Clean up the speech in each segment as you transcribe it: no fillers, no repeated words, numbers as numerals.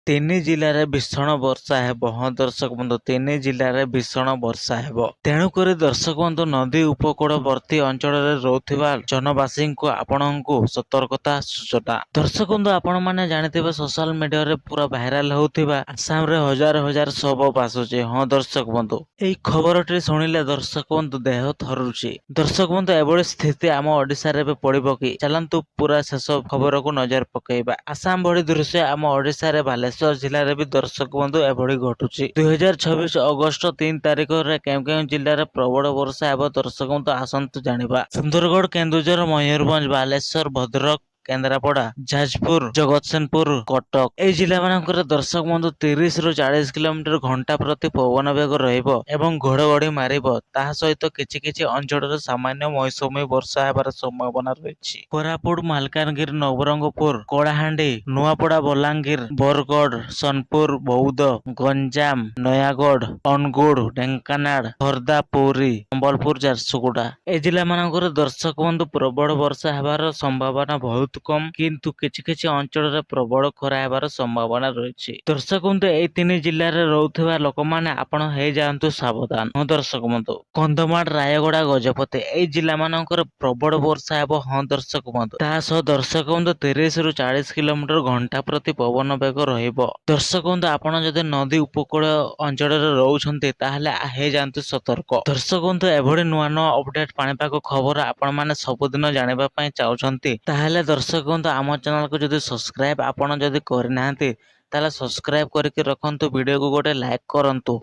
ତିନି ଜିଲ୍ଲାରେ ଭୀଷଣ ବର୍ଷା ହେବ। ହଁ ଦର୍ଶକ ବନ୍ଧୁ, ତିନି ଜିଲ୍ଲାରେ ଭୀଷଣ ବର୍ଷା ହେବ। ତେଣୁକରି ଦର୍ଶକ ବନ୍ଧୁ, ନଦୀ ଉପକୂଳବର୍ତ୍ତୀ ଅଞ୍ଚଳରେ ରହୁଥିବା ଜନବାସୀଙ୍କୁ ଆପଣଙ୍କୁ ସତର୍କତା ସୂଚନା। ଦର୍ଶକ ବନ୍ଧୁ, ଆପଣମାନେ ଜାଣିଥିବେ ସୋଶାଲ ମିଡିଆରେ ପୁରା ଭାଇରାଲ ହେଉଥିବା ଆସାମରେ ହଜାର ହଜାର ଶବ ଭାସୁଛି। ହଁ ଦର୍ଶକ ବନ୍ଧୁ, ଏହି ଖବରଟି ଶୁଣିଲେ ଦର୍ଶକ ବନ୍ଧୁ ଦେହ ଥରୁଛି। ଦର୍ଶକ ବନ୍ଧୁ, ଏଭଳି ସ୍ଥିତି ଆମ ଓଡ଼ିଶାରେ ଏବେ ପଡ଼ିବ କି? ଚାଲନ୍ତୁ ପୁରା ଶେଷ ଖବରକୁ ନଜର ପକେଇବା। ଆସାମ ଭଳି ଦୃଶ୍ୟ ଆମ ଓଡ଼ିଶାରେ ବାଲେଶ୍ୱର ଜିଲ୍ଲାରେ ବି ଦର୍ଶକ ବନ୍ଧୁ ଏଭଳି ଘଟୁଛି। 2026 ଅଗଷ୍ଟ 3 ତାରିଖରେ କେଉଁ କେଉଁ ଜିଲ୍ଲାରେ ପ୍ରବଳ ବର୍ଷା ହେବ ଦର୍ଶକ ବନ୍ଧୁ ଆସନ୍ତୁ ଜାଣିବା। ସୁନ୍ଦରଗଡ଼, କେନ୍ଦୁଝର, ମୟୂରଭଞ୍ଜ, ବାଲେଶ୍ୱର, ଭଦ୍ରକ, କେନ୍ଦ୍ରାପଡ଼ା, ଯାଜପୁର, ଜଗତସିଂହପୁର, କଟକ ଏହି ଜିଲ୍ଲାମାନଙ୍କରେ ଦର୍ଶକ ବନ୍ଧୁ 30 ରୁ 40 କିଲୋମିଟର ଘଣ୍ଟା ପ୍ରତି ପବନ ବେଗ ରହିବ ଏବଂ ଘଡ଼ଘଡ଼ି ମାରିବ। ତାହା ସହିତ କିଛି କିଛି ଅଞ୍ଚଳରେ ସାମାନ୍ୟ ମୌସୁମୀ ବର୍ଷା ହେବାର ସମ୍ଭାବନା ରହିଛି। କୋରାପୁଟ, ମାଲକାନଗିରି, ନବରଙ୍ଗପୁର, କଳାହାଣ୍ଡି, ନୂଆପଡ଼ା, ବଲାଙ୍ଗୀର, ବରଗଡ଼, ସୋନପୁର, ବୌଦ୍ଧ, ଗଞ୍ଜାମ, ନୟାଗଡ଼, ଅନୁଗୁଳ, ଢେଙ୍କାନାଳ, ଖୋର୍ଦ୍ଧା, ପୁରୀ, ସମ୍ବଲପୁର, ଝାରସୁଗୁଡ଼ା ଏହି ଜିଲ୍ଲାମାନଙ୍କରେ ଦର୍ଶକ ବନ୍ଧୁ ପ୍ରବଳ ବର୍ଷା ହେବାର ସମ୍ଭାବନା ବହୁତ କମ୍, କିନ୍ତୁ କିଛି କିଛି ଅଞ୍ଚଳରେ ପ୍ରବଳ ଖରା ହେବାର ସମ୍ଭାବନା ରହିଛି। ଦର୍ଶକ ବନ୍ଧୁ, ଏହି ତିନି ଜିଲ୍ଲାରେ ରହୁଥିବା ଲୋକମାନେ ଆପଣ ହେଇଯାଆନ୍ତୁ ସାବଧାନ। ହଁ ଦର୍ଶକ ବନ୍ଧୁ, କନ୍ଧମାଳ, ରାୟଗଡ଼ା, ଗଜପତି ଏହି ଜିଲ୍ଲାମାନଙ୍କରେ ପ୍ରବଳ ବର୍ଷା ହେବ। ହଁ ଦର୍ଶକ ବନ୍ଧୁ, ତା ସହ ଦର୍ଶକ ବନ୍ଧୁ 30 ରୁ 40 କିଲୋମିଟର ଘଣ୍ଟା ପ୍ରତି ପବନ ବେଗ ରହିବ। ଦର୍ଶକ ବନ୍ଧୁ, ଆପଣ ଯଦି ନଦୀ ଉପକୂଳ ଅଞ୍ଚଳରେ ରହୁଛନ୍ତି ତାହେଲେ ହେଇଯାଆନ୍ତୁ ସତର୍କ। ଦର୍ଶକ ବନ୍ଧୁ, ଏଭଳି ନୂଆ ନୂଆ ଅପଡେଟ ପାଣିପାଗ ଖବର ଆପଣମାନେ ସବୁଦିନ ଜାଣିବା ପାଇଁ ଚାହୁଁଛନ୍ତି ତାହେଲେ ଦର୍ଶକ ବନ୍ଧୁ ଆମ ଚ୍ୟାନେଲକୁ ଯଦି ସବସ୍କ୍ରାଇବ ଆପଣ ଯଦି କରିନାହାନ୍ତି ତାହେଲେ ସବସ୍କ୍ରାଇବ କରିକି ରଖନ୍ତୁ। ଭିଡ଼ିଓକୁ ଗୋଟେ ଲାଇକ୍ କରନ୍ତୁ।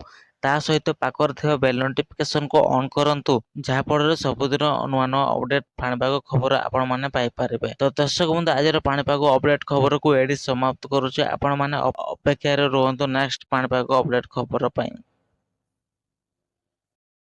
ତା ସହିତ ପାଖରେ ଥିବା ବେଲ୍ ନୋଟିଫିକେସନକୁ ଅନ୍ କରନ୍ତୁ, ଯାହାଫଳରେ ସବୁଦିନ ନୂଆ ନୂଆ ଅପଡେଟ୍ ପାଣିପାଗ ଖବର ଆପଣମାନେ ପାଇପାରିବେ। ତ ଦର୍ଶକ ବନ୍ଧୁ, ଆଜିର ପାଣିପାଗ ଅପଡେଟ୍ ଖବରକୁ ଏଇଠି ସମାପ୍ତ କରୁଛି। ଆପଣମାନେ ଅପେକ୍ଷାରେ ରୁହନ୍ତୁ ନେକ୍ସଟ ପାଣିପାଗ ଅପଡେଟ୍ ଖବର ପାଇଁ।